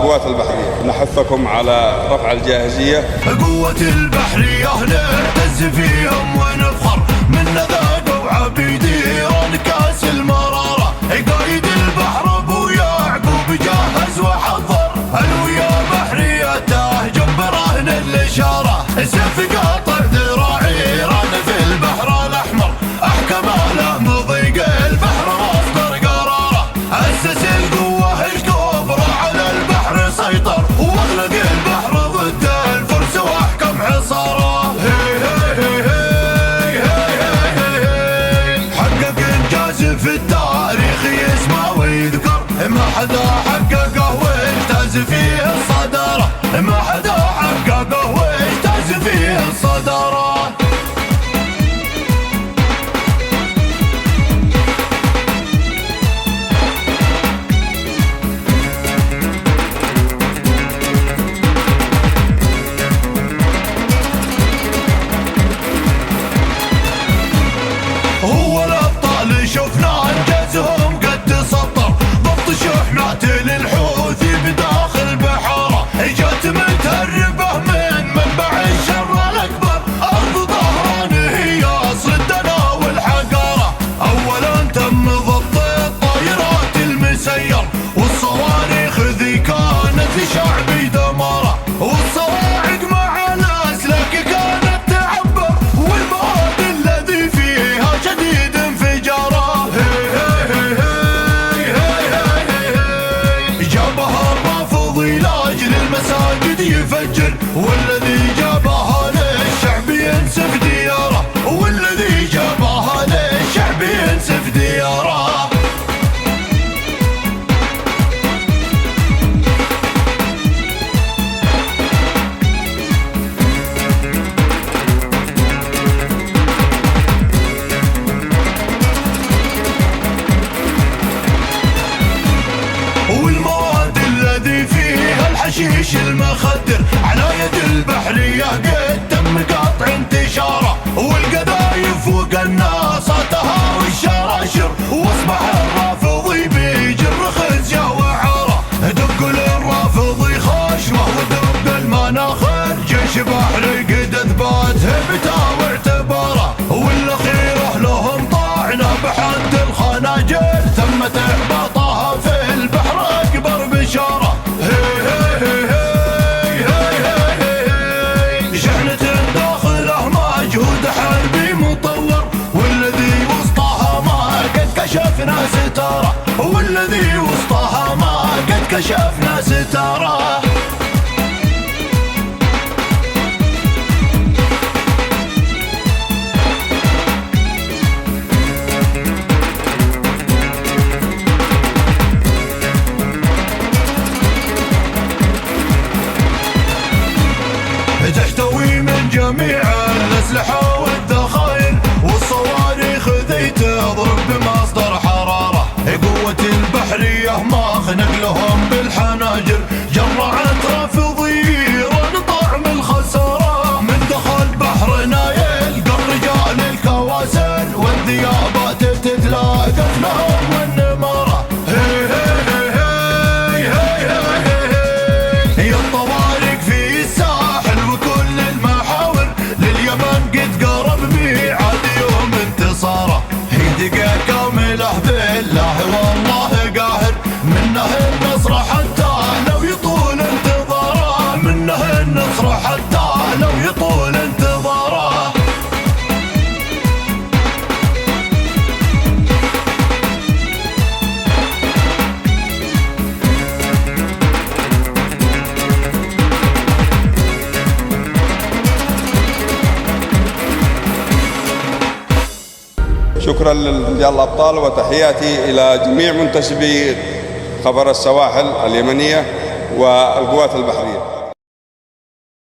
والقوات البحرية. نحثكم على رفع الجاهزية. قوة البحرية نعتز فيهم ونفخر، من ذاق وعبيديران كاس المرارة. قايد البحر ابو يعقوب جهز وحضر، الويا بحريته جنب رهن الاشارة. سيف قاطع ذراعي ران في البحر الاحمر، احكم له مضيق البحر مصدر قراره. اسس القوة الكبرى على البحر سيطر، واغلق البحر ضد الفرس واحكم حصاره. حقق انجاز في التاريخ يسمى ويذكر، ما حدا حققه واجتاز فيه الصدارة، ما حدا حققه واجتاز فيه الصدارة. هو الابطال شفنا انجازهم قد تسطر، ضبط شحنات للحوثي بداخل بحاره. جات متهربه من منبع الشر الاكبر، ارض ظهران هي اصل الدنا والحقاره. اولا تم ضبط الطائرات المسير، والصواريخ ذي كانت لشعبي دماره. والصواعق مع الاسلاك كانت تعبر، والمواد الذي فيها شديد انفجاره. جابها الرافضي لاجل المساجد يفجر، والذي جابها للشعب ينسف دياره، والذي جابها للشعب ينسف دياره. والمواد الذي فيها الحشيش المخدر، على يد البحرية قد تم قطع انتشاره. والقذايف وقناصاتها والشراشر، واصبح الرافضي بيجر خزيه وعاره. دق للرافضي خشمه ودق المناخر، جيش بحري قد اثبات هبته واعتباره. والاخيره لهم طعنه بحد الخناجر، تمت احباطها في البحر اكبر بشاره. شحنة داخله مجهود حربي مطور، والذي وسطها ما قد كشفنا ستاره، والذي وسطها ما قد كشفنا ستاره. تحتوي من جميع الأسلحة والذخائر، والصواريخ ذي تضرب بمصدر حرارة. قوة البحرية ما خنق لهم بالحناجر، جرعت رافضيران طعم الخسارة. من دخل بحرنا يلقى الرجال الكواسر، والذيابات تتلاقف لهم والنمارة. هي الطوارق في الساحل وكل المحاور، لليمن قد قرب ميعاد يوم انتصاره. هي دقيقة كاملة بالله والله قاهر، منه النصر حتى لو يطول انتظاره، منه النصر حتى لو يطول انتظاره. شكرا لرجال الأبطال، وتحياتي إلى جميع منتسبي خبر السواحل اليمنية والقوات البحرية.